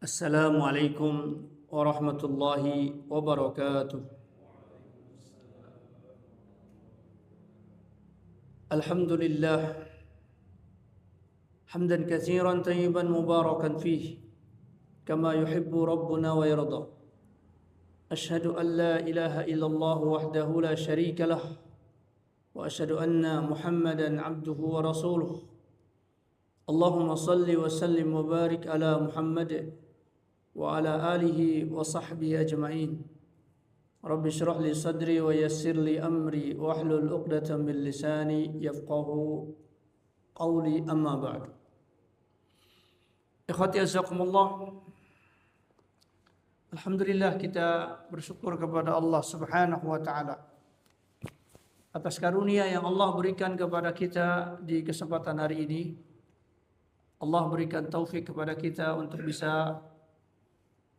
Assalamualaikum warahmatullahi wabarakatuh. Alhamdulillah hamdan katsiran tayyiban mubarakan fihi kama yuhibbu rabbuna wa yarda. Ashhadu an la ilaha illallah wahdahu la syarika lah wa ashhadu anna Muhammadan abduhu wa rasuluh. Allahumma salli wa sallim wa barik ala Muhammad wa ala alihi wa sahbihi ajma'in. Rabbi syrah li sadri wa yassir li amri wa ahlul uqdatan min lisani yafqahu qawli, amma ba'd. Ikhwati azakumullah, alhamdulillah kita bersyukur kepada Allah Subhanahu wa taala atas karunia yang Allah berikan kepada kita di kesempatan hari ini. Allah berikan taufik kepada kita untuk bisa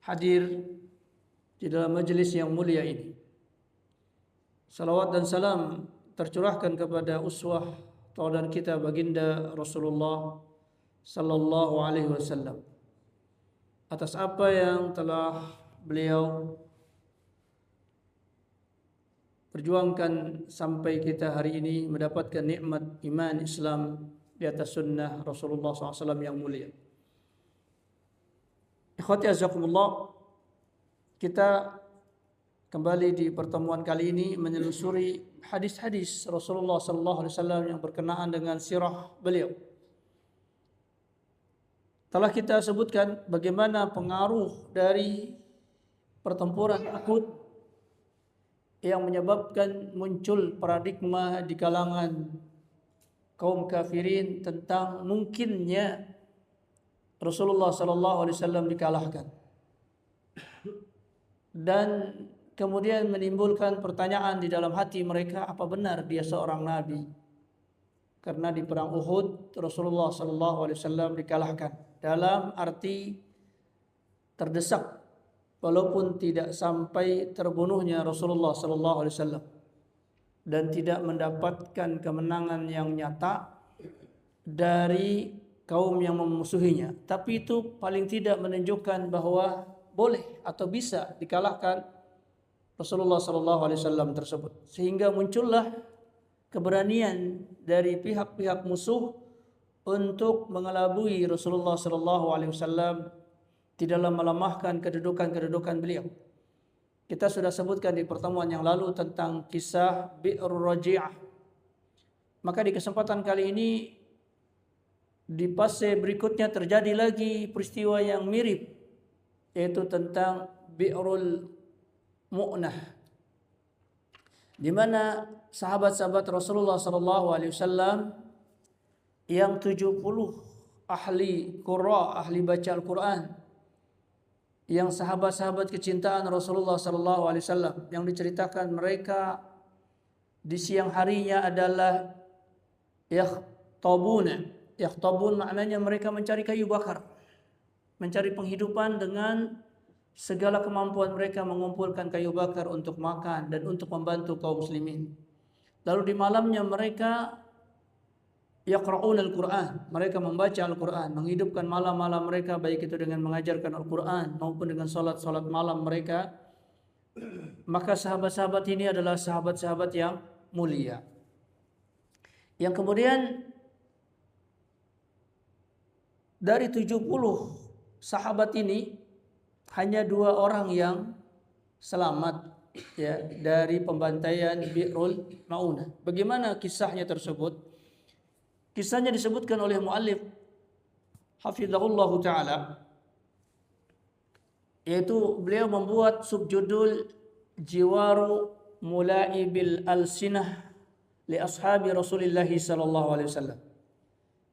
hadir di dalam majelis yang mulia ini. Salawat dan salam tercurahkan kepada uswah tauladan kita baginda Rasulullah sallallahu alaihi wasallam atas apa yang telah beliau perjuangkan sampai kita hari ini mendapatkan nikmat iman Islam di atas sunnah Rasulullah SAW yang mulia. Ikhwati azakumullah, kita kembali di pertemuan kali ini menelusuri hadis-hadis Rasulullah SAW yang berkenaan dengan sirah beliau. Telah kita sebutkan bagaimana pengaruh dari pertempuran Uhud yang menyebabkan muncul paradigma di kalangan kaum kafirin tentang mungkinnya Rasulullah SAW dikalahkan, dan kemudian menimbulkan pertanyaan di dalam hati mereka, apa benar dia seorang nabi? Karena di perang Uhud Rasulullah SAW dikalahkan dalam arti terdesak, walaupun tidak sampai terbunuhnya Rasulullah SAW dan tidak mendapatkan kemenangan yang nyata dari kaum yang memusuhinya, tapi itu paling tidak menunjukkan bahwa boleh atau bisa dikalahkan Rasulullah SAW tersebut, sehingga muncullah keberanian dari pihak-pihak musuh untuk mengelabui Rasulullah SAW di dalam melemahkan kedudukan beliau. Kita sudah sebutkan di pertemuan yang lalu tentang kisah Bi'rur Raji'ah. Maka di kesempatan kali ini di fase berikutnya terjadi lagi peristiwa yang mirip, yaitu tentang Bi'rul Mu'nah, di mana sahabat-sahabat Rasulullah SAW yang 70 ahli qurra, ahli baca Al-Quran, yang sahabat-sahabat kecintaan Rasulullah SAW, yang diceritakan mereka di siang harinya adalah Yakhtabun maknanya mereka mencari kayu bakar, mencari penghidupan dengan segala kemampuan mereka, mengumpulkan kayu bakar untuk makan dan untuk membantu kaum muslimin. Lalu di malamnya mereka yaqra'un al-Quran, mereka membaca Al-Quran, menghidupkan malam-malam mereka, baik itu dengan mengajarkan Al-Quran maupun dengan salat-salat malam mereka. Maka sahabat-sahabat ini adalah sahabat-sahabat yang mulia, yang kemudian dari 70 sahabat ini hanya 2 orang yang selamat dari pembantaian Bi'rul Ma'unah. Bagaimana kisahnya tersebut? Kisahnya disebutkan oleh muallif hafizahullah taala, yaitu beliau membuat subjudul Jiwaru Mulaibil Alsinah li ashabi Rasulillah sallallahu alaihi wasallam,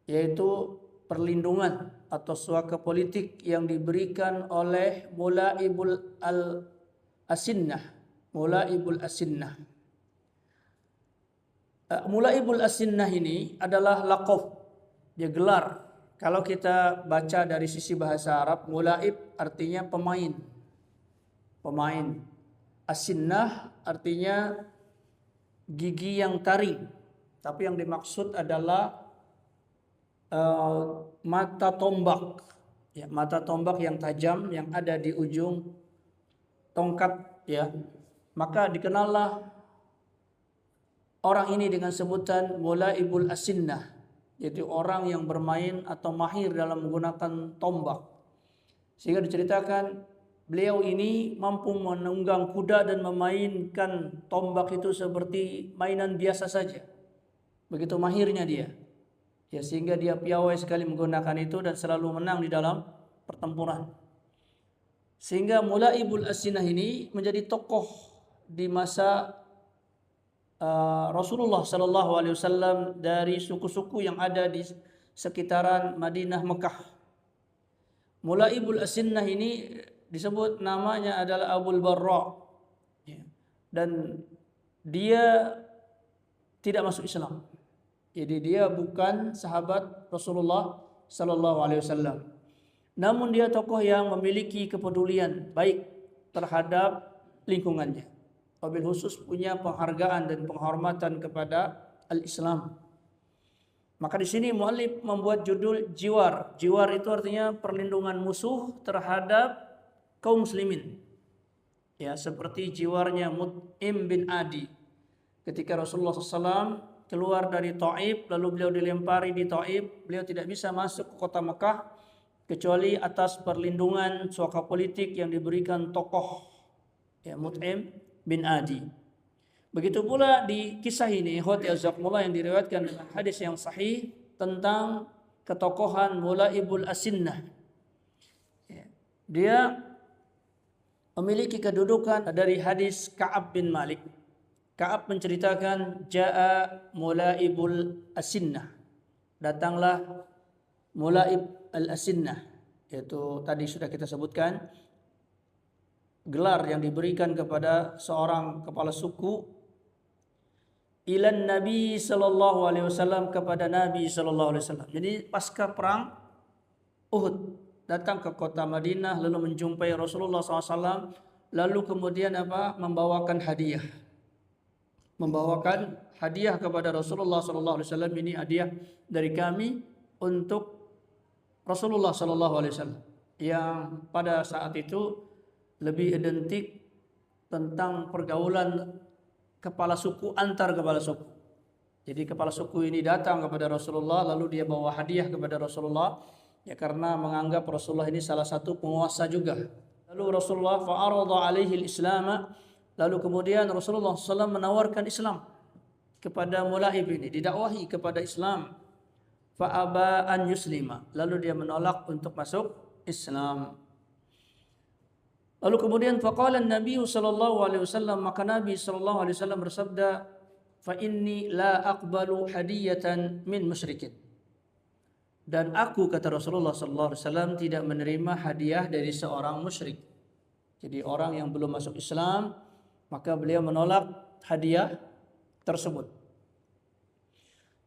yaitu perlindungan atau suaka politik yang diberikan oleh Mulaibul Asinnah. Mulaibul Asinnah. Mulaibul Asinnah ini adalah laqab, dia gelar. Kalau kita baca dari sisi bahasa Arab, mulaib artinya pemain. Pemain. Asinnah artinya gigi yang taring. Tapi yang dimaksud adalah mata tombak ya, mata tombak yang tajam yang ada di ujung tongkat, ya. Maka dikenallah orang ini dengan sebutan Mulaibul Asinnah, yaitu orang yang bermain atau mahir dalam menggunakan tombak. Sehingga diceritakan beliau ini mampu menunggang kuda dan memainkan tombak itu seperti mainan biasa saja. Begitu mahirnya dia. Ya, sehingga dia piawai sekali menggunakan itu dan selalu menang di dalam pertempuran. Sehingga Mulaibul Asinnah ini menjadi tokoh di masa Rasulullah Sallallahu Alaihi Wasallam dari suku-suku yang ada di sekitaran Madinah Mekah. Mulaibul Asinnah ini disebut namanya adalah Abul Barra, ya. Dan dia tidak masuk Islam. Jadi dia bukan sahabat Rasulullah Sallallahu Alaihi Wasallam. Namun dia tokoh yang memiliki kepedulian baik terhadap lingkungannya. Wabil khusus punya penghargaan dan penghormatan kepada al-Islam. Maka di sini muallif membuat judul jiwar. Jiwar itu artinya perlindungan musuh terhadap kaum muslimin. Ya, seperti jiwarnya Mut'im bin Adi. Ketika Rasulullah SAW keluar dari Taif, lalu beliau dilempari di Taif, beliau tidak bisa masuk ke kota Mekah kecuali atas perlindungan suaka politik yang diberikan tokoh, ya, Mut'im bin Adi. Begitu pula di kisah ini, ikhwati azakumullah, yang diriwayatkan dengan hadis yang sahih tentang ketokohan Mulaibul Asinnah. Ya. Dia memiliki kedudukan dari hadis Ka'ab bin Malik. Ka'ab menceritakan Ja'a Mulaibul Asinnah. Datanglah Mulaib al-Asinnah, yaitu tadi sudah kita sebutkan gelar yang diberikan kepada seorang kepala suku, ilan Nabi sallallahu alaihi wasallam, kepada Nabi sallallahu alaihi wasallam. Jadi pasca perang Uhud datang ke kota Madinah lalu menjumpai Rasulullah SAW, lalu kemudian membawakan hadiah. Membawakan hadiah kepada Rasulullah sallallahu alaihi wasallam, ini hadiah dari kami untuk Rasulullah sallallahu alaihi wasallam, yang pada saat itu lebih identik tentang pergaulan kepala suku antar kepala suku. Jadi kepala suku ini datang kepada Rasulullah lalu dia bawa hadiah kepada Rasulullah, ya, karena menganggap Rasulullah ini salah satu penguasa juga. Lalu Rasulullah fa'arada alaihi al-islam, lalu kemudian Rasulullah SAW menawarkan Islam kepada Mulaib ini, didakwahi kepada Islam. Fa'aba an yuslima, lalu dia menolak untuk masuk Islam. Lalu kemudian faqala Nabi sallallahu alaihi wasallam, maka Nabi sallallahu alaihi wasallam bersabda, fa inni la aqbalu hadiyatan min musyrikin. Dan aku, kata Rasulullah sallallahu alaihi wasallam, tidak menerima hadiah dari seorang musyrik. Jadi orang yang belum masuk Islam, maka beliau menolak hadiah tersebut.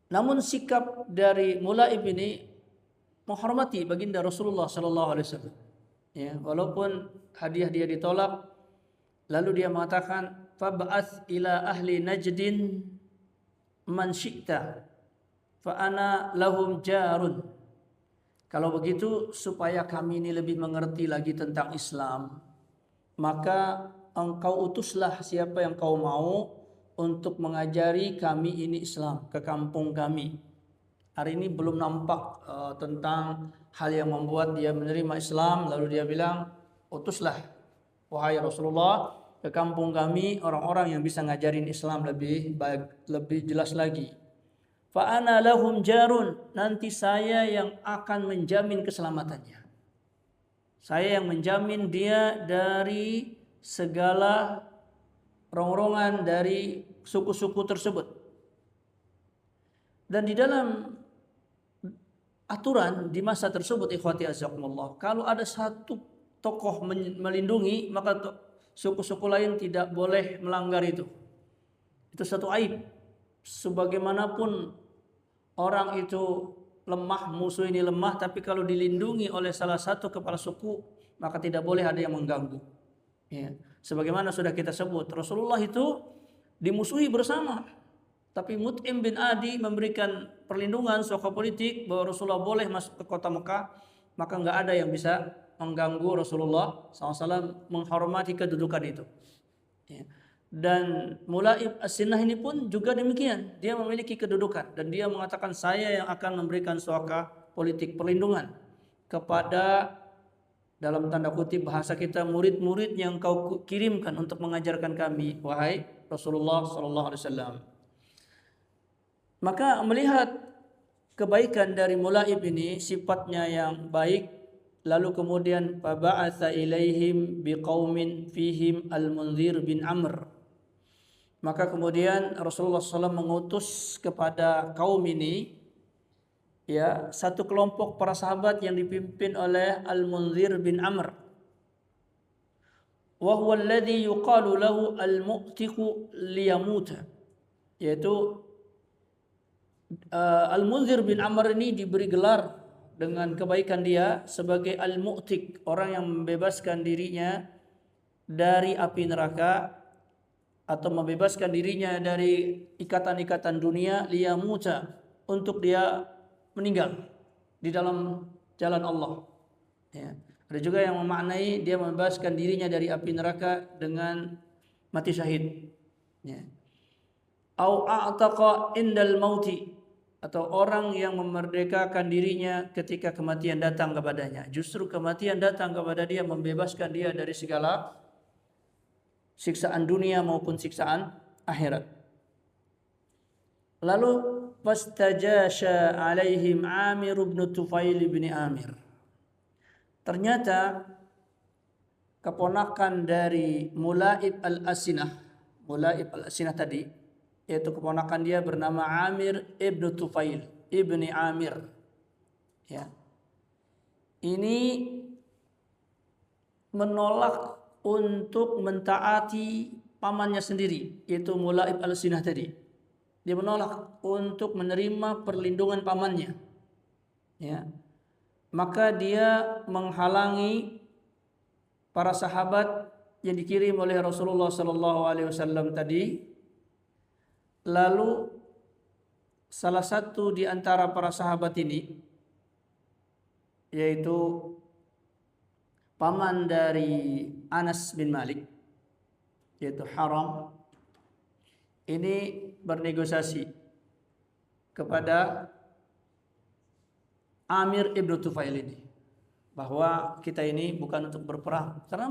Namun sikap dari Mulaib ini menghormati baginda Rasulullah sallallahu alaihi wasallam. Ya, walaupun hadiah dia ditolak, lalu dia mengatakan, fab'ats ila ahli Najdin man syi'ta fa ana lahum jarun. Kalau begitu, supaya kami ini lebih mengerti lagi tentang Islam, maka engkau utuslah siapa yang kau mau untuk mengajari kami ini Islam ke kampung kami. Hari ini belum nampak tentang hal yang membuat dia menerima Islam. Lalu dia bilang, utuslah wahai Rasulullah ke kampung kami orang-orang yang bisa ngajarin Islam lebih baik, lebih jelas lagi. Fa ana lahum jarun, nanti saya yang akan menjamin keselamatannya. Saya yang menjamin dia dari segala rongrongan dari suku-suku tersebut. Dan di dalam aturan di masa tersebut, ikhwati azakumullah, kalau ada satu tokoh melindungi, maka suku-suku lain tidak boleh melanggar itu. Itu satu aib. Sebagaimanapun orang itu lemah, musuh ini lemah, tapi kalau dilindungi oleh salah satu kepala suku, maka tidak boleh ada yang mengganggu. Ya. Sebagaimana sudah kita sebut, Rasulullah itu dimusuhi bersama, tapi Mut'im bin Adi memberikan perlindungan suaka politik bahwa Rasulullah boleh masuk ke kota Mekah maka nggak ada yang bisa mengganggu Rasulullah SAW menghormati kedudukan itu. Ya. Dan Mulaib As-Sinnah ini pun juga demikian, dia memiliki kedudukan dan dia mengatakan saya yang akan memberikan suaka politik perlindungan kepada, dalam tanda kutip bahasa kita, murid-murid yang kau kirimkan untuk mengajarkan kami, wahai Rasulullah SAW. Maka melihat kebaikan dari Mulaib ini, sifatnya yang baik, lalu kemudian faba'atsa ilaihim biqaumin fihim Al-Munzir bin Amr. Maka kemudian Rasulullah SAW mengutus kepada kaum ini, ya, satu kelompok para sahabat yang dipimpin oleh Al-Munzir bin Amr. Wa huwa alladhi yuqalu lahu al-mu'tiqu liyamuta, yaitu Al-Munzir bin Amr ini diberi gelar dengan kebaikan dia sebagai Al-Mu'tiq, orang yang membebaskan dirinya dari api neraka atau membebaskan dirinya dari ikatan-ikatan dunia, liyamuta, untuk dia meninggal di dalam jalan Allah. Ya. Ada juga yang memaknai dia membebaskan dirinya dari api neraka dengan mati syahid. Ya. Au a'taqa indal mauti, atau orang yang memerdekakan dirinya ketika kematian datang kepadanya. Justru kematian datang kepada dia membebaskan dia dari segala siksaan dunia maupun siksaan akhirat. Lalu fastajasha alaihim Amir bin Tufail bin Amir. Ternyata keponakan dari Mulaib al-Asinah, Mulaib al-Asinah tadi, yaitu keponakan dia bernama Amir ibn Tufail ibni Amir. Ya. Ini menolak untuk mentaati pamannya sendiri, yaitu Mulaib al-Sinah tadi. Dia menolak untuk menerima perlindungan pamannya. Ya. Maka dia menghalangi para sahabat yang dikirim oleh Rasulullah SAW tadi. Lalu salah satu di antara para sahabat ini, yaitu paman dari Anas bin Malik, yaitu Haram, ini bernegosiasi kepada Amir ibn Tufail ini bahwa kita ini bukan untuk berperang, karena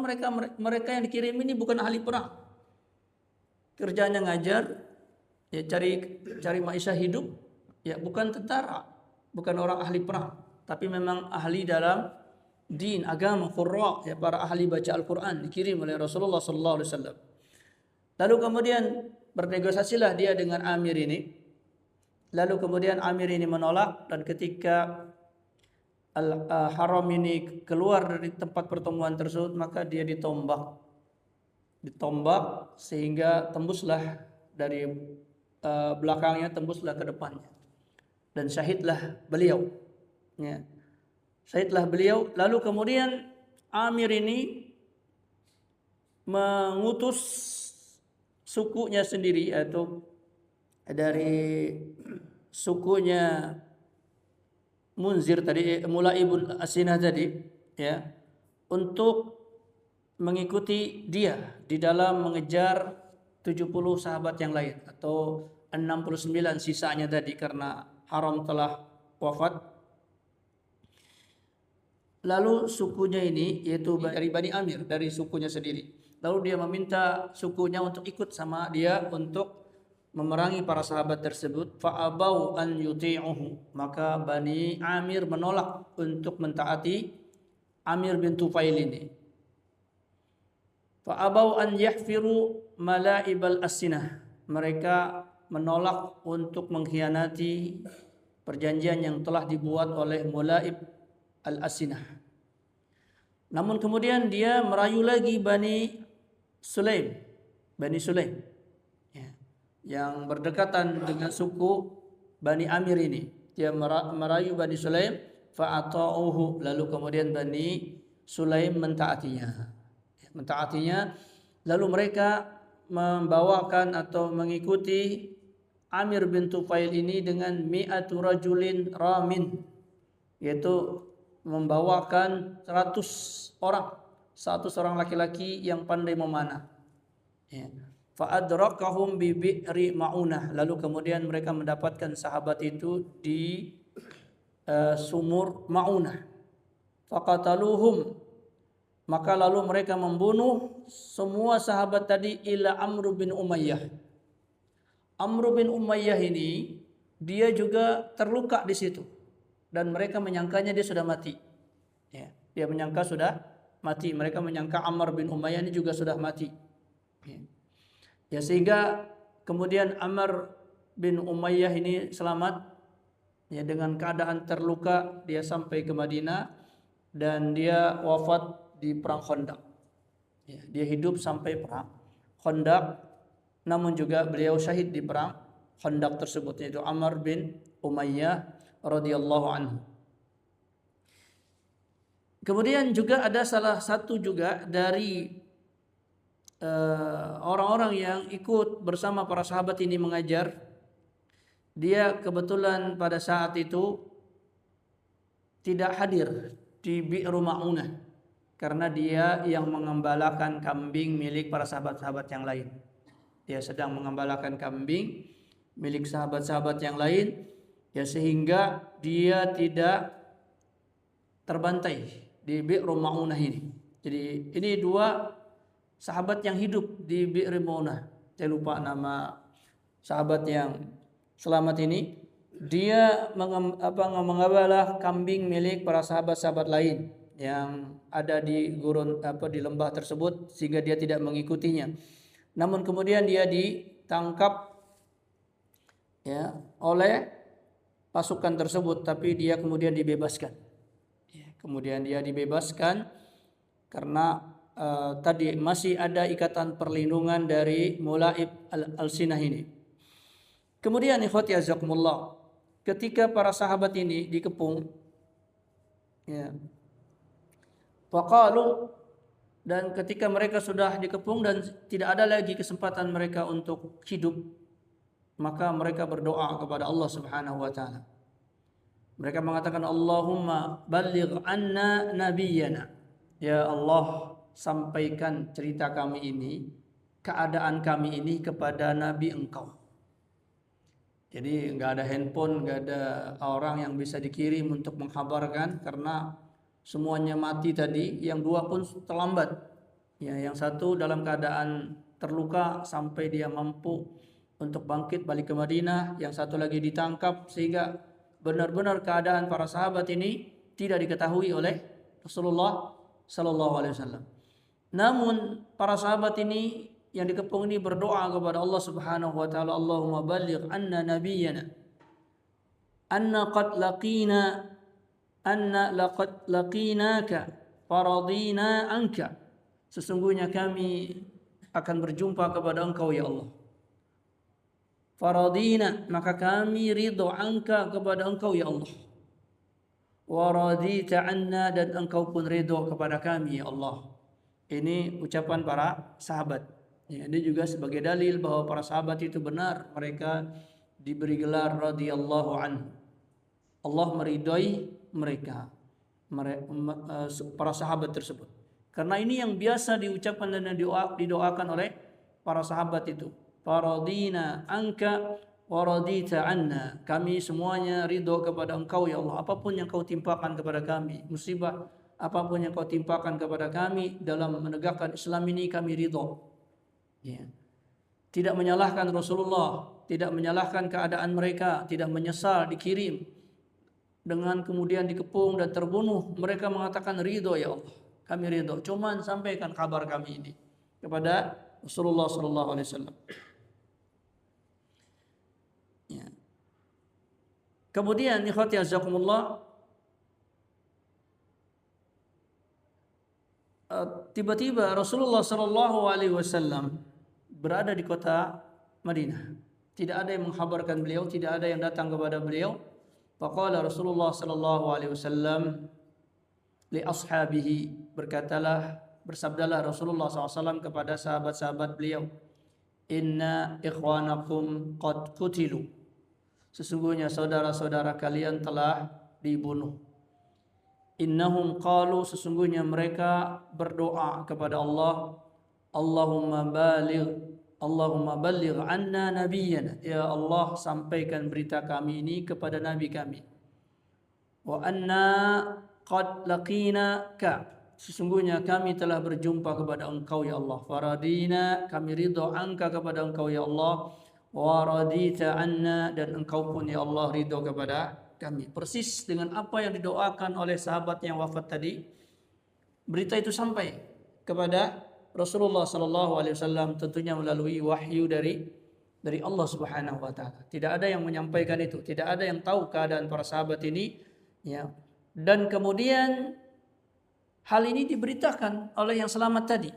mereka yang dikirim ini bukan ahli perang, kerjanya ngajar, ya, cari maisha hidup, ya, bukan tentara, bukan orang ahli perang, tapi memang ahli dalam din, agama, qurra, ya, para ahli baca Al-Quran, dikirim oleh Rasulullah SAW. Lalu kemudian bernegosiasilah dia dengan Amir ini. Lalu kemudian Amir ini menolak, dan ketika Haram ini keluar dari tempat pertemuan tersebut, maka dia ditombak sehingga tembuslah dari belakangnya, tembuslah ke depannya, dan syahidlah beliau. Ya. Syahidlah beliau. Lalu kemudian Amir ini mengutus sukunya sendiri, atau dari sukunya Munzir tadi, Mulaib As-Sinah tadi, ya, untuk mengikuti dia di dalam mengejar 70 sahabat yang lain, atau 69 sisanya tadi, karena Haram telah wafat. Lalu sukunya ini, yaitu dari Bani Amir, dari sukunya sendiri, lalu dia meminta sukunya untuk ikut sama dia untuk memerangi para sahabat tersebut. Fa'abau an yuti'uhu, maka Bani Amir menolak untuk mentaati Amir bin Tufail ini. Fa'abau an yahfiru malaibal as-sinah, mereka menolak untuk mengkhianati perjanjian yang telah dibuat oleh Mulaib al-Asinah. Namun kemudian dia merayu lagi Bani Sulaim, ya, yang berdekatan dengan suku Bani Amir ini. Dia merayu Bani Sulaim, fa'ata'uhu, lalu kemudian Bani Sulaim mentaatinya. Lalu mereka membawakan atau mengikuti Amir bin Tufail ini dengan mi'atu rajulin ramin, yaitu membawakan 100 orang, 100 orang laki-laki yang pandai memanah. Ya. Fa'adrakahum bi bi'ri ma'unah. Lalu kemudian mereka mendapatkan sahabat itu di sumur Ma'unah. Faqataluhum, maka lalu mereka membunuh semua sahabat tadi ila Amr bin Umayyah. Amr bin Umayyah ini dia juga terluka di situ dan mereka menyangkanya dia sudah mati. Ya, dia menyangka sudah mati. Mereka menyangka Amr bin Umayyah ini juga sudah mati. Ya, sehingga kemudian Amr bin Umayyah ini selamat, ya, dengan keadaan terluka dia sampai ke Madinah dan dia wafat di perang Khandaq. Ya, dia hidup sampai perang Khandaq, namun juga beliau syahid di perang Khandaq tersebut, yaitu Amr bin Umayyah radhiyallahu anhu. Kemudian juga ada salah satu juga dari orang-orang yang ikut bersama para sahabat ini mengajar. Dia kebetulan pada saat itu tidak hadir di Bi'ru Ma'unah karena dia yang mengembalakan kambing milik para sahabat-sahabat yang lain. Dia sedang mengembalakan kambing milik sahabat-sahabat yang lain, ya, sehingga dia tidak terbantai di Bi'ru Ma'unah ini. Jadi ini dua sahabat yang hidup di Bi'ru Ma'unah. Saya lupa nama sahabat yang selamat ini. Dia mengembala kambing milik para sahabat-sahabat lain yang ada di gurun di lembah tersebut, sehingga dia tidak mengikutinya. Namun kemudian dia ditangkap, ya, oleh pasukan tersebut, tapi dia kemudian dibebaskan. Ya, kemudian dia dibebaskan karena tadi masih ada ikatan perlindungan dari Mulaib al-Sinah ini. Kemudian ikhwati azakumullah, ketika para sahabat ini dikepung, ya, faqalu, dan ketika mereka sudah dikepung dan tidak ada lagi kesempatan mereka untuk hidup, maka mereka berdoa kepada Allah Subhanahu wa taala. Mereka mengatakan, Allahumma balligh anna nabiyyana. Ya Allah, sampaikan cerita kami ini, keadaan kami ini kepada nabi Engkau. Jadi enggak ada handphone, enggak ada orang yang bisa dikirim untuk menghabarkan karena semuanya mati tadi. Yang dua pun terlambat. Ya, yang satu dalam keadaan terluka sampai dia mampu untuk bangkit balik ke Madinah, yang satu lagi ditangkap, sehingga benar-benar keadaan para sahabat ini tidak diketahui oleh Rasulullah sallallahu alaihi wasallam. Namun para sahabat ini yang dikepung ini berdoa kepada Allah Subhanahu wa taala, Allahumma balligh anna nabiyyana anna laqad laqinaka faradina anka. Sesungguhnya kami akan berjumpa kepada Engkau ya Allah. Faradina, maka kami ridho anka kepada Engkau ya Allah. Wa radita anna, dan Engkau pun ridho kepada kami ya Allah. Ini ucapan para sahabat. Ya, ini juga sebagai dalil bahwa para sahabat itu benar, mereka diberi gelar radhiyallahu anhu. Allah meridhoi mereka, para sahabat tersebut. Karena ini yang biasa diucapkan dan didoakan oleh para sahabat itu. Faradina anka wa radita anna. Kami semuanya ridho kepada Engkau ya Allah. Apapun yang Kau timpakan kepada kami, musibah apapun yang Kau timpakan kepada kami dalam menegakkan Islam ini, kami ridho. Ya. Tidak menyalahkan Rasulullah, tidak menyalahkan keadaan mereka, tidak menyesal dikirim dengan kemudian dikepung dan terbunuh. Mereka mengatakan ridho ya Allah, kami ridho. Cuman sampaikan kabar kami ini kepada Rasulullah sallallahu alaihi wasallam. Ya. Kemudian ikhwati azakumullah, tiba-tiba Rasulullah sallallahu alaihi wasallam berada di kota Madinah. Tidak ada yang menghabarkan beliau, tidak ada yang datang kepada beliau. Faqala Rasulullah sallallahu alaihi wasallam li ashabihi, bersabdalah Rasulullah SAW kepada sahabat-sahabat beliau, inna ikhwanakum qad qutilu. Sesungguhnya saudara-saudara kalian telah dibunuh. innahum qalu, sesungguhnya mereka berdoa kepada Allah, Allahumma baligh anna nabiyyana, ya Allah sampaikan berita kami ini kepada nabi kami. Wa anna qad laqinaka, sesungguhnya kami telah berjumpa kepada engkau ya Allah. Faradina, kami ridha angka kepada engkau ya Allah. Wa radita anna, dan engkau pun ya Allah ridha kepada kami. Persis dengan apa yang didoakan oleh sahabat yang wafat tadi. Berita itu sampai kepada Rasulullah sallallahu alaihi wasallam, tentunya melalui wahyu dari Allah Subhanahu wa taala. Tidak ada yang menyampaikan itu, tidak ada yang tahu keadaan para sahabat ini, ya. Dan kemudian hal ini diberitakan oleh yang selamat tadi.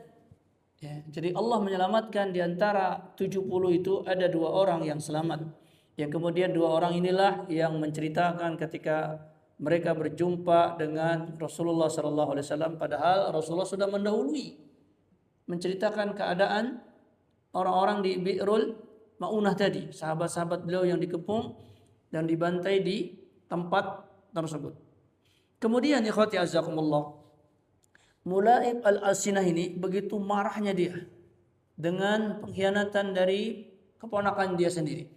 Ya, jadi Allah menyelamatkan di antara 70 itu ada 2 orang yang selamat. Yang kemudian 2 orang inilah yang menceritakan ketika mereka berjumpa dengan Rasulullah SAW, padahal Rasulullah sudah mendahului menceritakan keadaan orang-orang di Bi'rul Ma'unah tadi, sahabat-sahabat beliau yang dikepung dan dibantai di tempat tersebut. Kemudian ikhwati azzakumullah, Mulaib al-Alsinah ini begitu marahnya dia dengan pengkhianatan dari keponakan dia sendiri.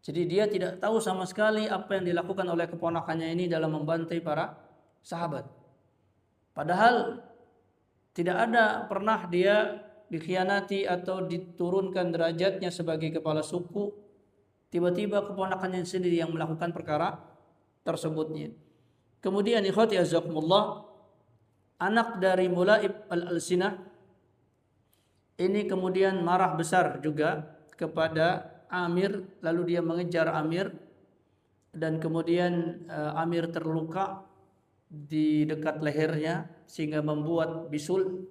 Jadi dia tidak tahu sama sekali apa yang dilakukan oleh keponakannya ini dalam membantai para sahabat. Padahal tidak ada pernah dia dikhianati atau diturunkan derajatnya sebagai kepala suku. Tiba-tiba keponakannya sendiri yang melakukan perkara tersebutnya. Kemudian ikhwati azzakumullah, anak dari Mulaib al-Alsinah ini kemudian marah besar juga kepada Amir, lalu dia mengejar Amir dan kemudian Amir terluka di dekat lehernya sehingga membuat bisul,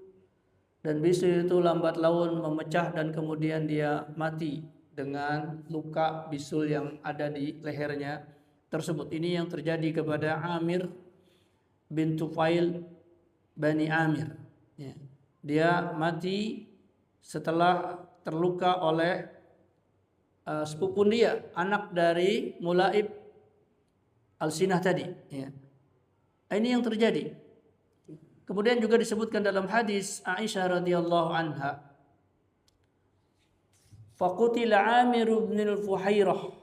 dan bisul itu lambat laun memecah dan kemudian dia mati dengan luka bisul yang ada di lehernya tersebut. Ini yang terjadi kepada Amir bin Tufail Bani Amir. Ya. Dia mati setelah terluka oleh sepupu dia, anak dari Mulaib Al-Sinah tadi. Ya. Ini yang terjadi. Kemudian juga disebutkan dalam hadis Aisyah radhiyallahu anha, faqutila Amir bin al-Fuhairah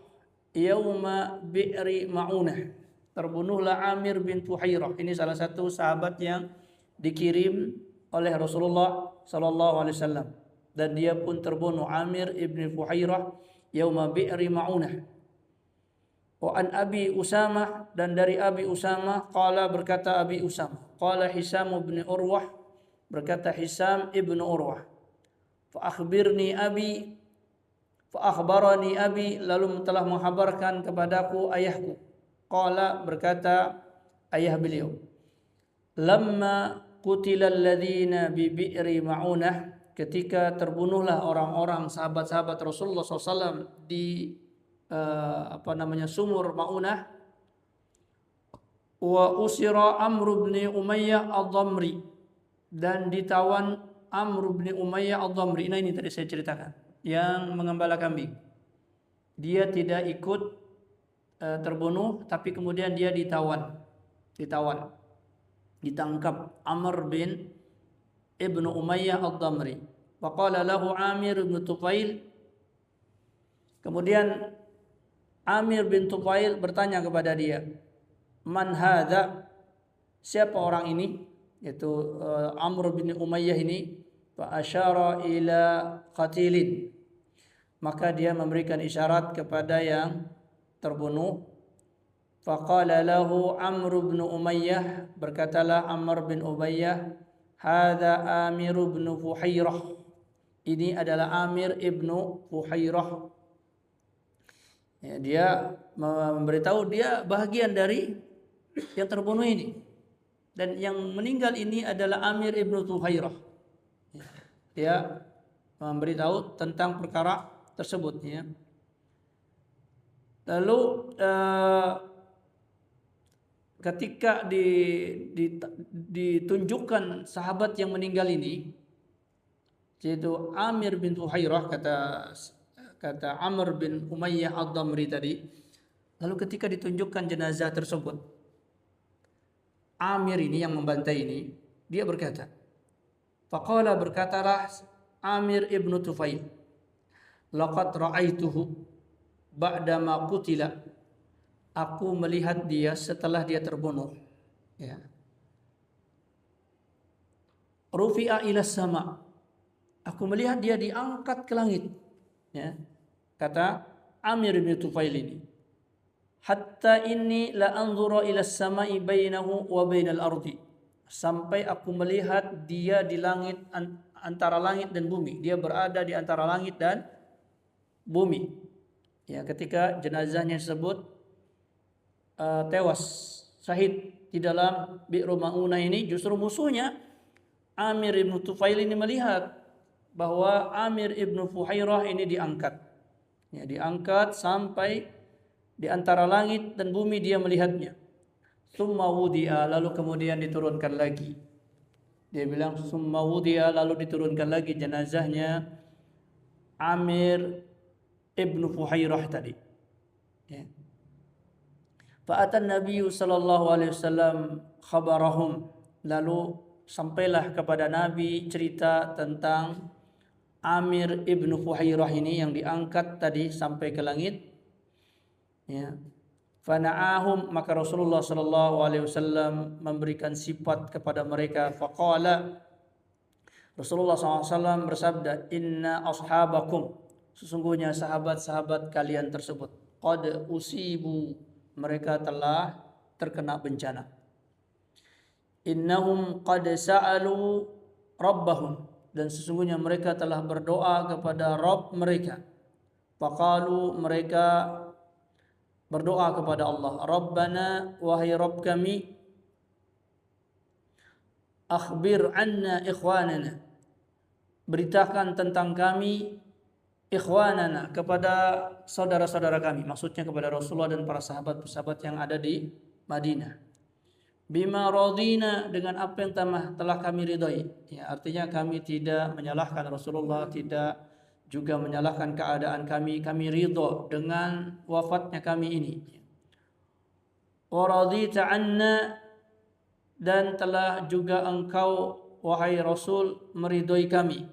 yauma bi'ri Ma'unah. Terbunuhlah Amir bin Fuhairah. Ini salah satu sahabat yang dikirim oleh Rasulullah sallallahu alaihi wasallam, dan dia pun terbunuh, Amir ibn Fuhairah yauma bi'ri Ma'unah. Wa an Abi Usamah, dan dari Abi Usamah qala, berkata Abi Usamah, qala Hisam bin Urwah, berkata Hisam ibn Urwah, fa akhbirni abi, fa akhbarani abi, lalu telah menghabarkan kepadaku ayahku. Qala, berkata ayah beliau, lamma qutila alladhina bi bi'ri Ma'unah, ketika terbunuhlah orang-orang sahabat-sahabat Rasulullah SAW di sumur Ma'unah, wa usira Amr bin Umayyah ad-Dhamri, dan ditawan Amr bin Umayyah ad-Dhamri. Ini tadi saya ceritakan, yang mengembala kambing. Dia tidak ikut terbunuh, tapi kemudian dia ditangkap Amr bin Ibnu Umayyah ad-Dhamri. Faqala lahu Amir bin Tufail, kemudian Amir bin Tufail bertanya kepada dia, man hadza, siapa orang ini, yaitu Amr bin Umayyah ini. Fa asyara ila qatilin, maka dia memberikan isyarat kepada yang terbunuh. Faqala lahu Amr bin Umayyah, berkatalah Amr bin Umayyah, hadza Amir bin Fuhairah, ini adalah Amir ibnu Fuhairah. Ya, dia memberitahu dia bahagian dari yang terbunuh ini, dan yang meninggal ini adalah Amir ibnu Fuhairah. Dia memberitahu tentang perkara tersebut. Ya. Lalu ketika ditunjukkan sahabat yang meninggal ini, yaitu Amir bin Fuhairah, kata Amr bin Umayyah ad-Dhamri tadi. Lalu ketika ditunjukkan jenazah tersebut, Amir ini yang membantai ini, dia berkata, faqala, berkatalah Amir ibnu Tufail, laqad ra'aituhu ba'dama qutila, aku melihat dia setelah dia terbunuh. Ya. Rufi'a ila sama, aku melihat dia diangkat ke langit. Ya. Kata Amir bin Tufail ini, hatta inni la anzura ila samai bainahu wa bainal ardi, sampai aku melihat dia di langit, antara langit dan bumi. Dia berada di antara langit dan bumi. Ya, ketika jenazahnya tersebut tewas syahid di dalam Bi'ru Ma'unah ini, justru musuhnya Amir ibnu Tufail ini melihat bahwa Amir ibnu Fuhairah ini diangkat. Ya, diangkat sampai di antara langit dan bumi, dia melihatnya. Summa wudi'a, lalu kemudian diturunkan lagi. Dia bilang summa wudi'a, lalu diturunkan lagi jenazahnya Amir ibnu Fuhairah tadi. Ya. Fa'atan Nabi sallallahu alaihi wasallam khabarahum, lalu sampailah kepada Nabi cerita tentang Amir ibnu Fuhairah ini yang diangkat tadi sampai ke langit. Ya. Fana'ahum, maka Rasulullah sallallahu alaihi wasallam memberikan sifat kepada mereka. Faqala, Rasulullah SAW bersabda, inna ashabakum, sesungguhnya sahabat-sahabat kalian tersebut, qad usibu, mereka telah terkena bencana. Innahum qad sa'alu rabbahum, dan sesungguhnya mereka telah berdoa kepada Rabb mereka. Faqalu, mereka berdoa kepada Allah, Rabbana, wahai Rabb kami, akhbir anna ikhwanana, beritakan tentang kami, ikhwanana, kepada saudara-saudara kami, maksudnya kepada Rasulullah dan para sahabat-sahabat yang ada di Madinah. Bima radina, dengan apa yang telah kami ridhai. Ya, artinya kami tidak menyalahkan Rasulullah, tidak juga menyalahkan keadaan kami. Kami ridho dengan wafatnya kami ini. Wa radita anna, dan telah juga engkau wahai Rasul meridhoi kami.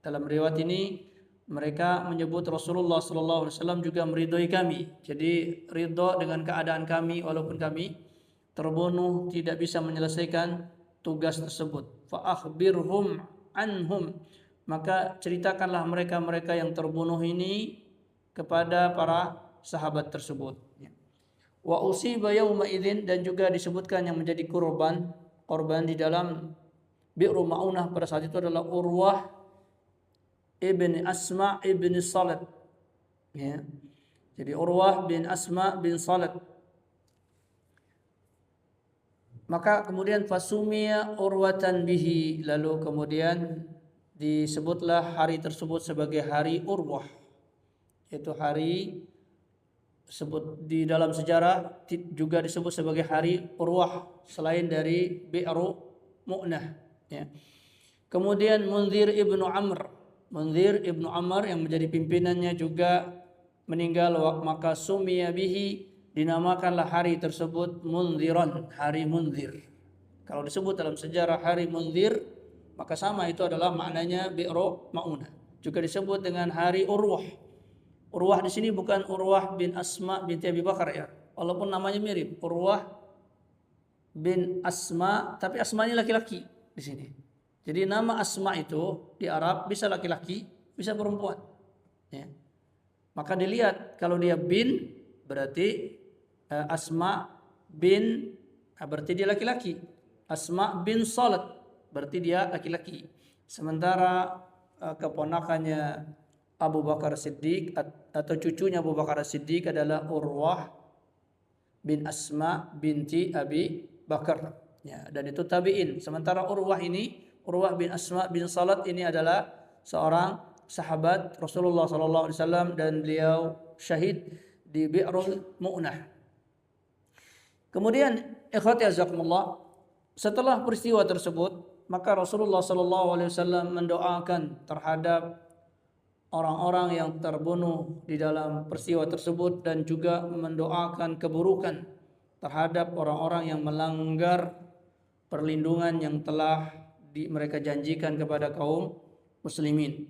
Dalam riwayat ini mereka menyebut Rasulullah sallallahu alaihi wasallam juga meridhoi kami. Jadi ridho dengan keadaan kami walaupun kami terbunuh, tidak bisa menyelesaikan tugas tersebut. Fa akhbirhum anhum, maka ceritakanlah mereka-mereka yang terbunuh ini kepada para sahabat tersebut. Wa usiba yauma idzin, dan juga disebutkan yang menjadi korban di dalam Bi'ru Ma'unah pada saat itu adalah Urwah ibn Asma ibn Salat. Ya. Jadi Urwah bin Asma bin Salat. Maka kemudian fasumiya urwatan bihi, lalu kemudian disebutlah hari tersebut sebagai hari Urwah. Itu hari sebut di dalam sejarah juga disebut sebagai hari Urwah selain dari Bi'ru Mu'nah. Ya. Kemudian Munzir ibnu Amr yang menjadi pimpinannya juga meninggal, maka sumiya bihi, dinamakanlah hari tersebut Munziran, hari Munzir. Kalau disebut dalam sejarah hari Munzir, maka sama itu adalah maknanya Bi'ru Ma'unah. Juga disebut dengan hari Urwah. Urwah di sini bukan Urwah bin Asma binti Abi Bakar ya, walaupun namanya mirip, Urwah bin Asma, tapi Asmanya laki-laki di sini. Jadi nama Asma itu di Arab bisa laki-laki, bisa perempuan. Ya. Maka dilihat kalau dia bin berarti Asma bin, berarti dia laki-laki. Asma bin Salat berarti dia laki-laki. Sementara keponakannya Abu Bakar Siddiq atau cucunya Abu Bakar Siddiq adalah Urwah bin Asma binti Abi Bakar. Ya, dan itu tabi'in. Sementara Urwah bin Asma bin Salat ini adalah seorang sahabat Rasulullah SAW dan beliau syahid di Bi'rul Mu'nah. Kemudian ikhwati azakumullah, setelah peristiwa tersebut maka Rasulullah SAW mendoakan terhadap orang-orang yang terbunuh di dalam peristiwa tersebut dan juga mendoakan keburukan terhadap orang-orang yang melanggar perlindungan yang telah mereka janjikan kepada kaum muslimin.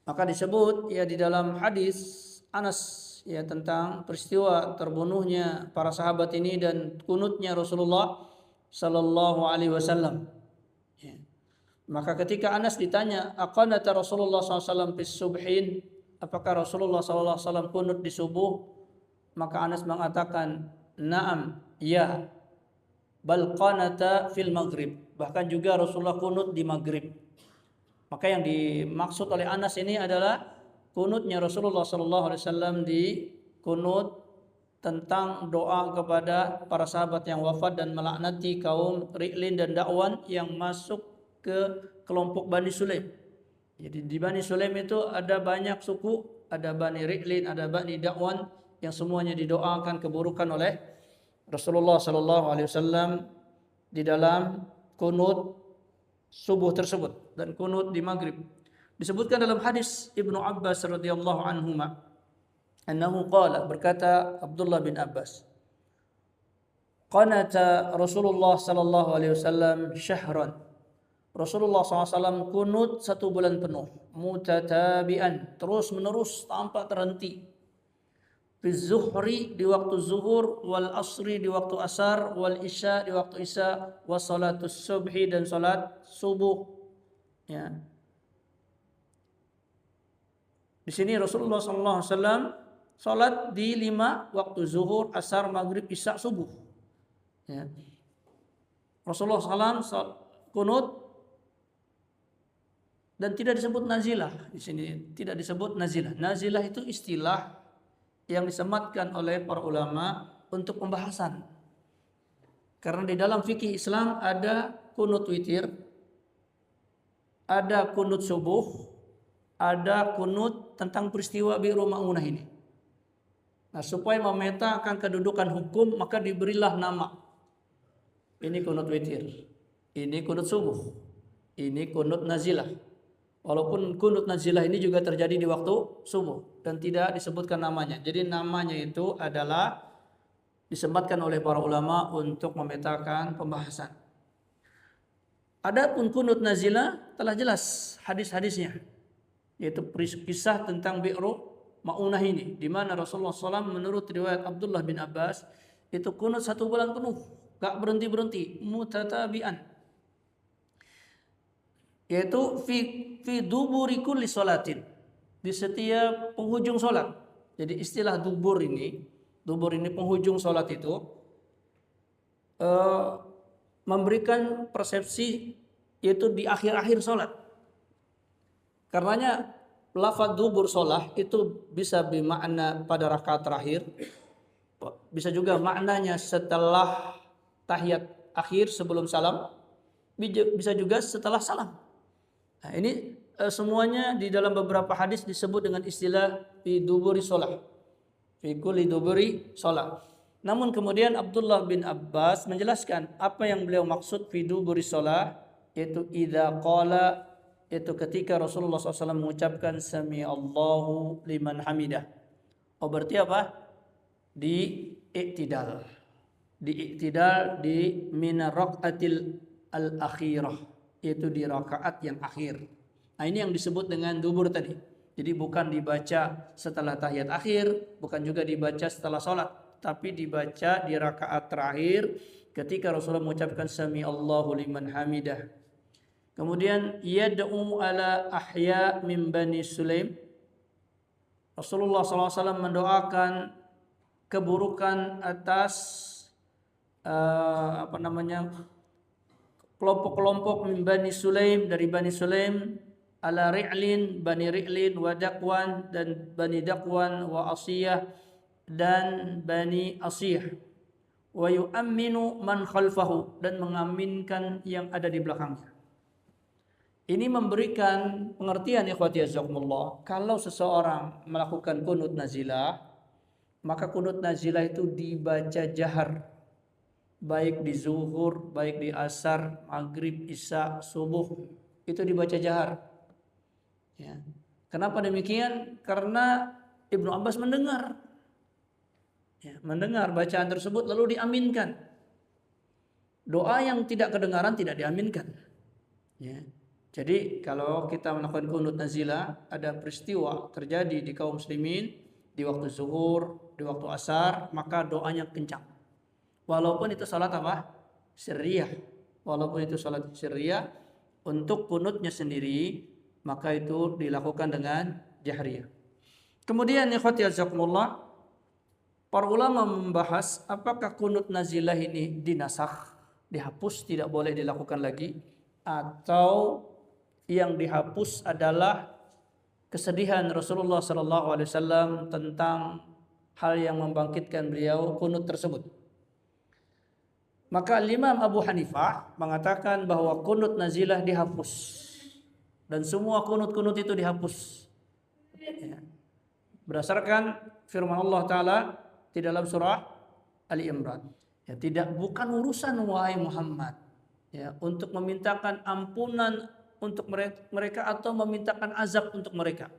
Maka disebut ya di dalam hadis Anas ya tentang peristiwa terbunuhnya para sahabat ini dan kunutnya Rasulullah sallallahu alaihi wasallam. Ya. Maka ketika Anas ditanya, "Aqanata Rasulullah SAW fi subhin?" Apakah Rasulullah SAW kunut di subuh? Maka Anas mengatakan, "Na'am, ya. Bal qanata fil maghrib." Bahkan juga Rasulullah kunut di maghrib. Maka yang dimaksud oleh Anas ini adalah kunutnya Rasulullah SAW di kunut tentang doa kepada para sahabat yang wafat dan melaknati kaum Ri'lin dan Da'wan yang masuk ke kelompok Bani Sulaim. Jadi di Bani Sulaim itu ada banyak suku, ada Bani Ri'lin, ada Bani Da'wan yang semuanya didoakan keburukan oleh Rasulullah SAW di dalam kunut subuh tersebut dan kunut di maghrib. Disebutkan dalam hadis Ibnu Abbas radhiyallahu anhuma, annahu qala, berkata Abdullah bin Abbas, qanata Rasulullah sallallahu alaihi wasallam syahran. Rasulullah SAW kunut 1 bulan penuh, mutatabi'an, terus menerus tanpa terhenti. Fi zuhri di waktu zuhur, wal asri di waktu asar, wal isya di waktu isya, wa salatus subhi dan salat subuh. Ya. Di sini Rasulullah SAW salat di 5 waktu zuhur, asar, maghrib, isya, subuh. Ya. Rasulullah SAW kunut dan tidak disebut nazilah. Di sini tidak disebut nazilah. Nazilah itu istilah yang disematkan oleh para ulama untuk pembahasan. Karena di dalam fikih Islam ada kunut witir, ada kunut subuh, ada kunut tentang peristiwa Bi'ru Ma'unah ini. Nah, supaya memetakan kedudukan hukum, maka diberilah nama. Ini kunut witir, ini kunut subuh, ini kunut nazilah. Walaupun kunut nazilah ini juga terjadi di waktu subuh dan tidak disebutkan namanya. Jadi namanya itu adalah disematkan oleh para ulama untuk memetakan pembahasan. Adapun kunut nazilah telah jelas hadis-hadisnya, yaitu kisah tentang Bi'ru Ma'unah ini, di mana Rasulullah SAW menurut riwayat Abdullah bin Abbas itu kunut 1 bulan penuh, gak berhenti-berhenti, mutatabi'an. Yaitu fi duburi kulli sholatin, di setiap penghujung sholat. Jadi istilah dubur ini penghujung sholat itu memberikan persepsi yaitu di akhir-akhir sholat. Karenanya lafaz dubur sholat itu bisa bermakna pada rakaat terakhir, bisa juga maknanya setelah tahiyat akhir sebelum salam, bisa juga setelah salam. Nah, ini semuanya di dalam beberapa hadis disebut dengan istilah fi duburi sholat, fi kulli duburi sholat. Namun kemudian Abdullah bin Abbas menjelaskan apa yang beliau maksud fi duburi sholat, yaitu idza qala, yaitu ketika Rasulullah SAW mengucapkan sami Allahu liman hamidah. Oh, berarti apa? Di i'tidal di min raqatil al-akhirah, yaitu di rakaat yang akhir. Nah, ini yang disebut dengan dubur tadi. Jadi bukan dibaca setelah tahiyat akhir, bukan juga dibaca setelah sholat, tapi dibaca di rakaat terakhir ketika Rasulullah mengucapkan sami Allahu liman hamidah. Kemudian yad'u ala ahya min Bani Sulaim. Rasulullah SAW mendoakan keburukan atas kelompok-kelompok min Bani Sulaim, dari Bani Sulaim, ala Ri'lin, Bani Ri'lin, wa Daqwan, dan Bani Daqwan, wa Asiyah, dan Bani Asiyah, wa yu'amminu man khalfahu, dan mengaminkan yang ada di belakangnya. Ini memberikan pengertian, ikhwati jazakumullah, kalau seseorang melakukan kunut nazilah, maka kunut nazilah itu dibaca jahar, baik di zuhur, baik di asar, maghrib, isya, subuh, itu dibaca jahar. Ya. Kenapa demikian? Karena Ibnu Abbas mendengar, mendengar bacaan tersebut lalu diaminkan. Doa yang tidak kedengaran tidak diaminkan. Ya. Jadi kalau kita melakukan kunut nazilah, ada peristiwa terjadi di kaum muslimin di waktu zuhur, di waktu asar, maka doanya kencang. Walaupun itu salat apa? Sirriyah. Walaupun itu salat sirriyah, untuk kunutnya sendiri, maka itu dilakukan dengan jahriyah. Kemudian ikhwati azakumullah, para ulama membahas apakah kunut nazilah ini dinasakh, dihapus, tidak boleh dilakukan lagi, atau yang dihapus adalah kesedihan Rasulullah SAW tentang hal yang membangkitkan beliau kunut tersebut. Maka Imam Abu Hanifah mengatakan bahwa kunut nazilah dihapus dan semua kunut-kunut itu dihapus. Ya. Berdasarkan firman Allah Ta'ala di dalam surah Ali Imran. Ya, bukan urusan wahai Muhammad, ya, untuk memintakan ampunan untuk mereka atau memintakan azab untuk mereka.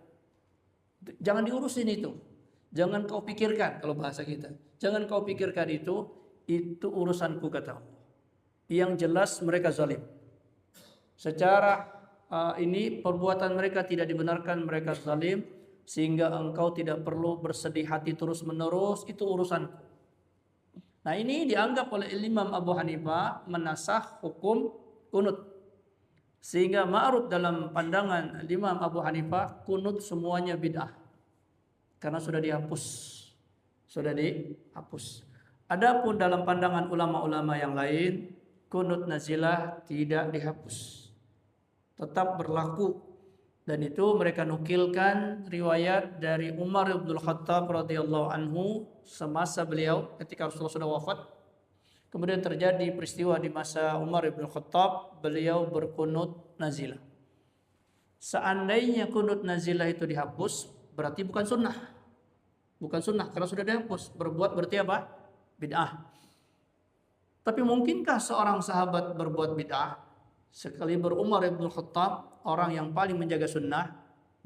Jangan diurusin itu. Jangan kau pikirkan, kalau bahasa kita. Jangan kau pikirkan itu urusanku, kata Allah. Yang jelas mereka zalim. Secara ini perbuatan mereka tidak dibenarkan, mereka zalim, sehingga engkau tidak perlu bersedih hati terus menerus, itu urusanku. Nah, ini dianggap oleh Imam Abu Hanifah menasakh hukum kunut. Sehingga ma'ruf dalam pandangan Imam Abu Hanifah, kunut semuanya bid'ah. Karena sudah dihapus. Sudah dihapus. Adapun dalam pandangan ulama-ulama yang lain, kunut nazilah tidak dihapus. Tetap berlaku. Dan itu mereka nukilkan riwayat dari Umar bin Khattab radhiyallahu anhu semasa beliau ketika Rasulullah sudah wafat. Kemudian terjadi peristiwa di masa Umar bin Khattab, beliau berkunut nazilah. Seandainya kunut nazilah itu dihapus, berarti bukan sunnah. Bukan sunnah karena sudah dihapus. Berbuat berarti apa? Bid'ah. Tapi mungkinkah seorang sahabat berbuat bid'ah? Sekali Umar bin Khattab, orang yang paling menjaga sunnah,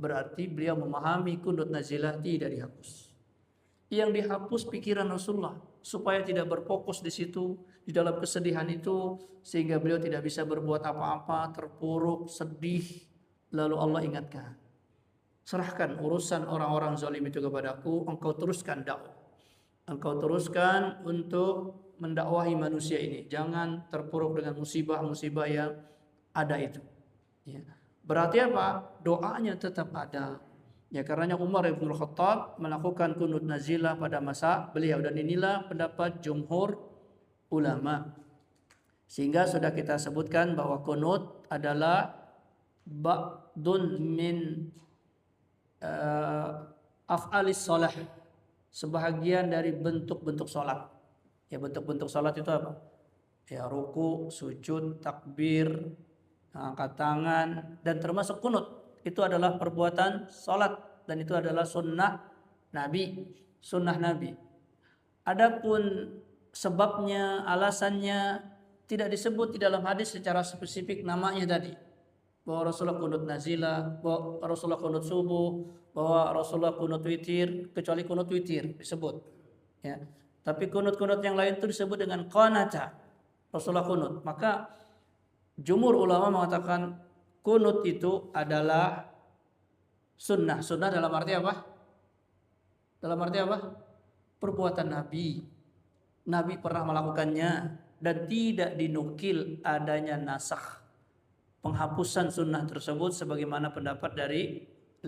berarti beliau memahami kunut nazilah tidak dihapus. Yang dihapus pikiran Rasulullah supaya tidak berfokus di situ, di dalam kesedihan itu, sehingga beliau tidak bisa berbuat apa-apa, terpuruk, sedih. Lalu Allah ingatkan, serahkan urusan orang-orang zalim itu kepadaku, engkau teruskan dakwah. Engkau teruskan untuk mendakwahi manusia ini. Jangan terpuruk dengan musibah-musibah yang ada itu. Ya. Berarti apa? Doanya tetap ada. Ya, karenanya Umar bin Khattab melakukan kunut nazilah pada masa beliau, dan inilah pendapat jumhur ulama. Sehingga sudah kita sebutkan bahwa kunut adalah ba'dun min af'alis shalah, sebahagian dari bentuk-bentuk salat. Ya, bentuk-bentuk salat itu apa? Ya, ruku, sujud, takbir, angkat tangan, dan termasuk kunut. Itu adalah perbuatan salat dan itu adalah sunnah Nabi, sunnah Nabi. Adapun sebabnya, alasannya tidak disebut di dalam hadis secara spesifik namanya tadi. Bahwa Rasulullah kunut nazilah, bahwa Rasulullah kunut subuh, bahwa Rasulullah kunut witir, kecuali kunut witir disebut. Ya. Tapi kunut-kunut yang lain itu disebut dengan qanata. Rasulullah kunut. Maka jumhur ulama mengatakan kunut itu adalah sunnah. Sunnah dalam arti apa? Dalam arti apa? Perbuatan Nabi. Nabi pernah melakukannya dan tidak dinukil adanya nasakh, penghapusan sunnah tersebut sebagaimana pendapat dari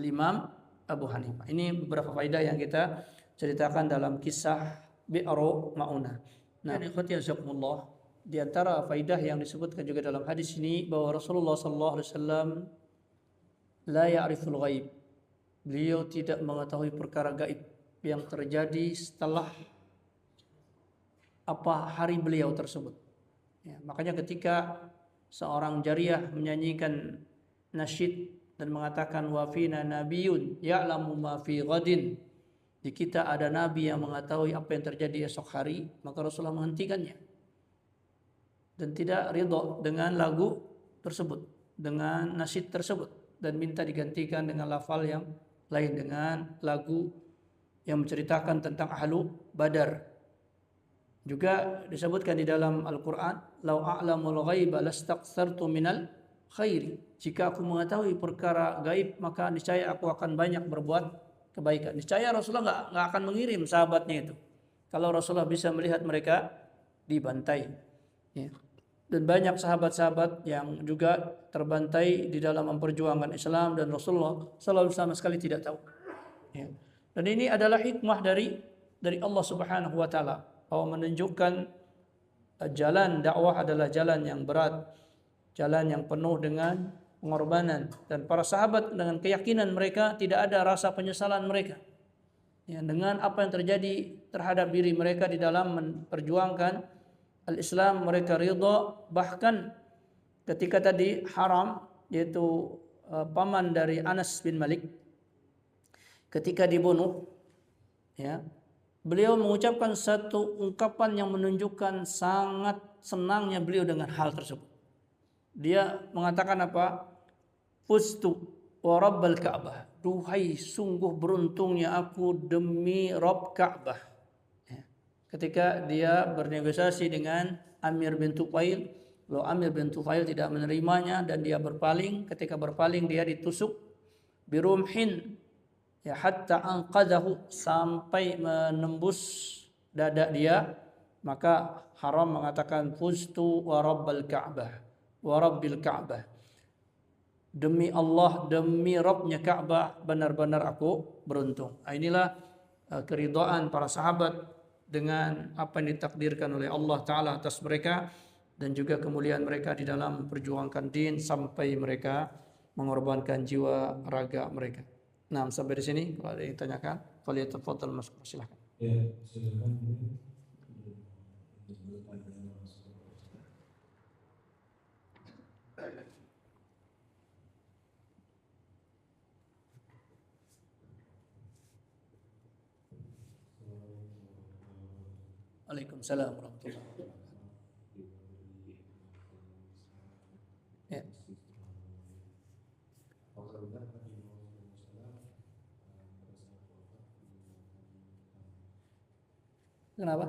Imam Abu Hanifah. Ini beberapa faedah yang kita ceritakan dalam kisah Bi'ru Ma'unah. Nah, ikhwati azakumullah, di antara faidah yang disebutkan juga dalam hadis ini bahwa Rasulullah SAW la ya'riful ghaib. Beliau tidak mengetahui perkara gaib yang terjadi setelah hari beliau tersebut. Ya, makanya ketika seorang jariyah menyanyikan nasyid dan mengatakan wa fina nabiyyun ya'lamu ma fi ghadin, di kita ada nabi yang mengetahui apa yang terjadi esok hari, maka Rasulullah menghentikannya dan tidak ridho dengan lagu tersebut, dengan nasyid tersebut, dan minta digantikan dengan lafal yang lain, dengan lagu yang menceritakan tentang ahlu Badar. Juga disebutkan di dalam Al-Quran, "Lau a'lamul ghaiba lastakthartu minal khairi." Jika aku mengetahui perkara gaib, maka niscaya aku akan banyak berbuat kebaikan. Niscaya Rasulullah nggak akan mengirim sahabatnya itu kalau Rasulullah bisa melihat mereka dibantai. Ya. Dan banyak sahabat-sahabat yang juga terbantai di dalam memperjuangkan Islam, dan Rasulullah selalu sama sekali tidak tahu. Ya. Dan ini adalah hikmah dari Allah Subhanahu wa taala, bahwa menunjukkan jalan dakwah adalah jalan yang berat, jalan yang penuh dengan pengorbanan, dan para sahabat dengan keyakinan mereka tidak ada rasa penyesalan mereka. Ya, dengan apa yang terjadi terhadap diri mereka di dalam memperjuangkan al-Islam, mereka ridha. Bahkan ketika tadi Haram, yaitu paman dari Anas bin Malik, ketika dibunuh, ya, beliau mengucapkan satu ungkapan yang menunjukkan sangat senangnya beliau dengan hal tersebut. Dia mengatakan apa? Fustu wa rabbal Ka'bah. Duhai, sungguh beruntungnya aku demi Rabb Ka'bah. Ya. Ketika dia bernegosiasi dengan Amir bin Tufail, lalu Amir bin Tufail tidak menerimanya dan dia berpaling. Ketika berpaling dia ditusuk birumhin, ya, hatta anqadahu, sampai menembus dada dia. Maka Haram mengatakan fustu wa rabbal Ka'bah wa rabbil Ka'bah. Demi Allah, demi Rabbnya Ka'bah, benar-benar aku beruntung. Inilah keridhaan para sahabat dengan apa yang ditakdirkan oleh Allah Ta'ala atas mereka, dan juga kemuliaan mereka di dalam memperjuangkan din sampai mereka mengorbankan jiwa raga mereka. Nah, sampai di sini kalau ada yang ditanyakan, falyatafaddal maskur, silakan. Ya, silakan. Waalaikumsalam warahmatullahi wabarakatuh. Ya. Kenapa?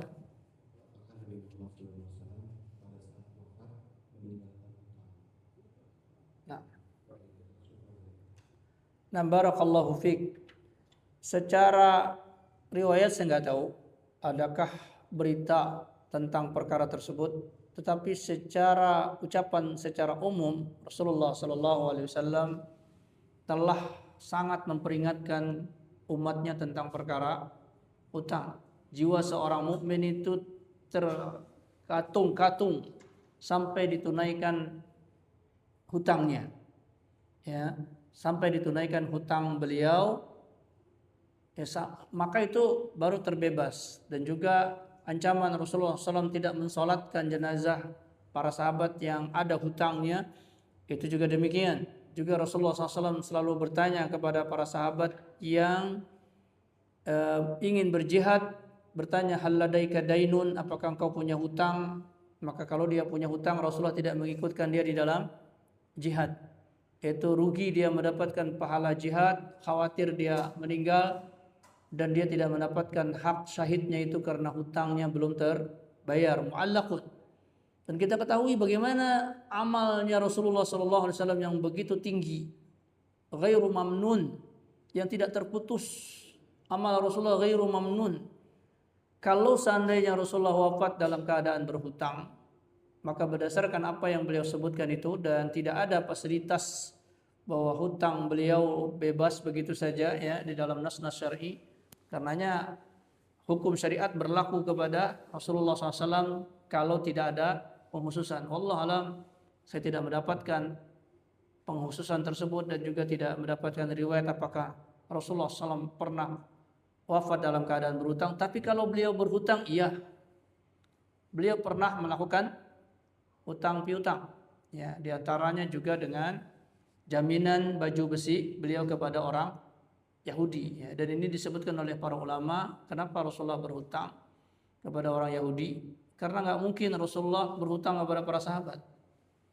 Nah, barakallahu fiik. Secara riwayat saya nggak tahu adakah berita tentang perkara tersebut, tetapi secara ucapan secara umum Rasulullah SAW telah sangat memperingatkan umatnya tentang perkara hutang. Jiwa seorang mukmin itu terkatung-katung sampai ditunaikan hutangnya, ya, sampai ditunaikan hutang beliau, ya, maka itu baru terbebas. Dan juga ancaman Rasulullah SAW tidak mensolatkan jenazah para sahabat yang ada hutangnya, itu juga demikian. Juga Rasulullah SAW selalu bertanya kepada para sahabat yang ingin berjihad, bertanya, hal ladaika dainun, apakah engkau punya hutang? Maka kalau dia punya hutang, Rasulullah tidak mengikutkan dia di dalam jihad. Itu rugi dia mendapatkan pahala jihad, khawatir dia meninggal dan dia tidak mendapatkan hak syahidnya itu karena hutangnya belum terbayar, mu'allaqun. Dan kita ketahui bagaimana amalnya Rasulullah SAW yang begitu tinggi, ghairu mamnun, yang tidak terputus. Amal Rasulullah ghairu mamnun. Kalau seandainya Rasulullah wafat dalam keadaan berhutang, maka berdasarkan apa yang beliau sebutkan itu, dan tidak ada fasilitas bahwa hutang beliau bebas begitu saja, ya, di dalam nas-nas syar'i. Karenanya hukum syariat berlaku kepada Rasulullah SAW kalau tidak ada penghususan. Wallahu alam, saya tidak mendapatkan penghususan tersebut dan juga tidak mendapatkan riwayat apakah Rasulullah SAW pernah wafat dalam keadaan berhutang. Tapi kalau beliau berhutang, iya, beliau pernah melakukan hutang piutang, ya, diantaranya juga dengan jaminan baju besi beliau kepada orang Yahudi, ya. Dan ini disebutkan oleh para ulama, kenapa Rasulullah berhutang kepada orang Yahudi? Karena nggak mungkin Rasulullah berhutang kepada para sahabat,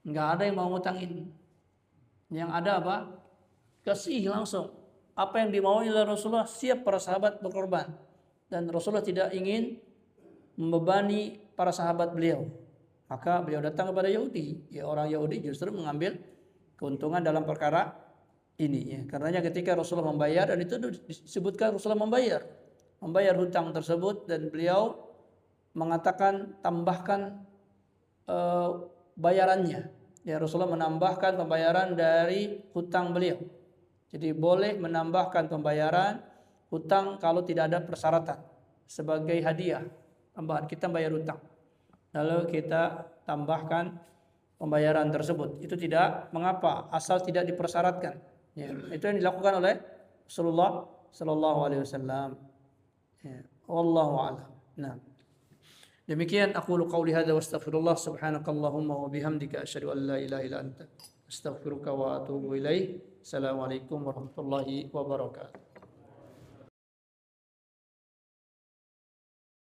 nggak ada yang mau ngutangin. Yang ada apa? Kasih langsung. Apa yang dimauin oleh Rasulullah, siap para sahabat berkorban. Dan Rasulullah tidak ingin membebani para sahabat beliau. Maka beliau datang kepada Yahudi. Ya, orang Yahudi justru mengambil keuntungan dalam perkara ini. Ya. Karenanya ketika Rasulullah membayar, dan itu disebutkan Rasulullah membayar hutang tersebut, dan beliau mengatakan tambahkan bayarannya. Ya, Rasulullah menambahkan pembayaran dari hutang beliau. Jadi boleh menambahkan pembayaran hutang kalau tidak ada persyaratan, sebagai hadiah tambahan. Kita bayar hutang, lalu kita tambahkan pembayaran tersebut, itu tidak mengapa asal tidak dipersyaratkan. Ya, itu yang dilakukan oleh Rasulullah Sallallahu Alaihi Wasallam. Ya, wallahu a'lam. Nah, demikian aku qauli hadza wa astaghfirullah subhanakallahumma wa bihamdika asyhadu an la ilaha illa anta astaghfiruka wa atubu ilaik. Assalamualaikum warahmatullahi wabarakatuh.